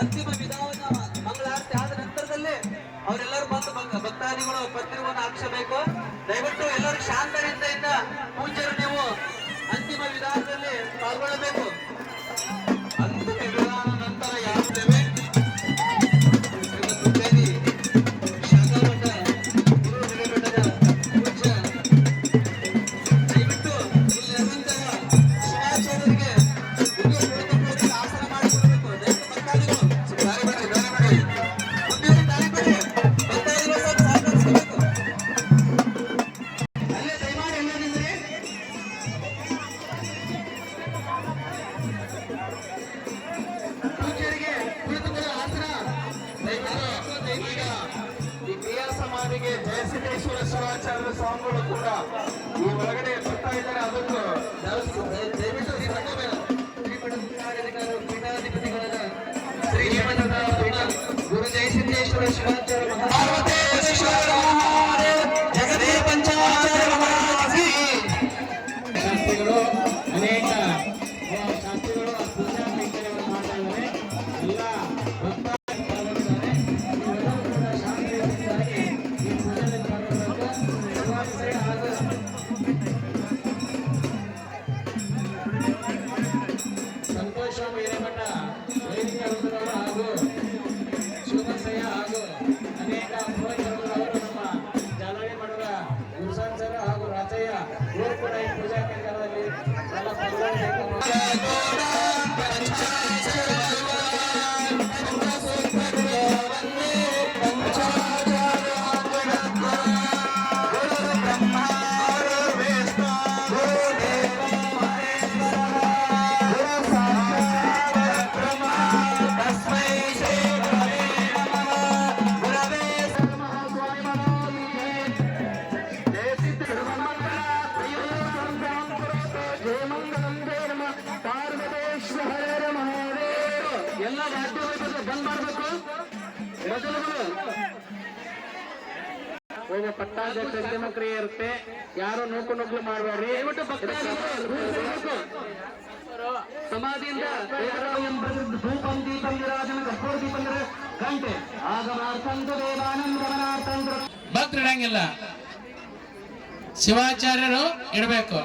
ಅಂತಿಮ ವಿಧಾನ ಮಂಗಳಾರತಿ ಆದ ನಂತರದಲ್ಲಿ ಅವರೆಲ್ಲರೂ ಬಂದು ಭಕ್ತಾದಿಗಳು ಪತ್ರಿಕೆಯನ್ನು ಹಾಕಿಸಬೇಕು. ದಯವಿಟ್ಟು ಎಲ್ಲರೂ ಶಾಂತರಿಂದ ಪೂಜ್ಯರು ನೀವು ಅಂತಿಮ ವಿಧಾನದಲ್ಲಿ ಪಾಲ್ಗೊಳ್ಳಬೇಕು. ಅಂತಿಮ ವಿಧಾನ ನಂತರ ಯಾರುತ್ತೇವೆ ಜಯಸಿದ್ದೇಶ್ವರ ಶಿವಾಚಾರ್ಯ ಸ್ವಾಮಿಗಳು ಕೂಡ ಈ ಒಳಗಡೆ ಬರ್ತಾ ಇದ್ದಾರೆ. ಅದಕ್ಕೂ ದಯವಿಟ್ಟು ಪೀಠಾಧಿಪತಿಗಳಾದ ಶ್ರೀ ಗುರು ಜಯಸಿದ್ದೇಶ್ವರ ಶಿವಾಚಾರ್ಯ ಶಾಸ್ತ್ರಿಗಳು ಅನೇಕ ಶಾಸ್ತ್ರಿಗಳು ಪೂಜಾ ಕೈಂಕರ್ಯವನ್ನು ಮಾಡ್ತಾ ಇದ್ದಾರೆ. ಎಲ್ಲ ಭಕ್ತ ಸಂತೋಷ ಹಿರೇಮಠ ವೈದಿಕ ವೃಂದದವರು ಹಾಗೂ ಶಿವಮಸಯ್ಯ ಹಾಗೂ ಅನೇಕ ಪುರೋಹಿತರು ನಮ್ಮ ಜಾಲನೆ ಮಾಡುವ ಗುರುಸಂಸರ ಹಾಗೂ ರಾಜಯ್ಯ ಇವರು ಕೂಡ ಈ ಪೂಜಾ ಕೇಂದ್ರದಲ್ಲಿ ಎಲ್ಲ ಪಾಲ್ಗೊಳ್ಳಬೇಕು. ಎಲ್ಲ ವಾದ್ಯಗಳು ಬಂದ್ ಮಾಡಬೇಕು. ಹೋಗುವ ಪಟ್ಟಾಧ್ಯಕ್ಷ ಅಂತಿಮ ಕ್ರಿಯೆ ಇರುತ್ತೆ. ಯಾರು ನೂಕು ಮಾಡಬೇಡ್ರಿ. ಸಮಾಧಿಯಿಂದ ಧೂಪಂ ದೀಪಂ ವಿರಾಜನ ಕರ್ಪೂರ ದೀಪಂ ಗಂಟೆ ಆಗಮಾರ್ಥಂತು ದೇವಾನಂದಮನಾರ್ಥಂತು ಭಕ್ತರು ಇಡಂಗಿಲ್ಲ, ಶಿವಾಚಾರ್ಯರು ಇಡಬೇಕು.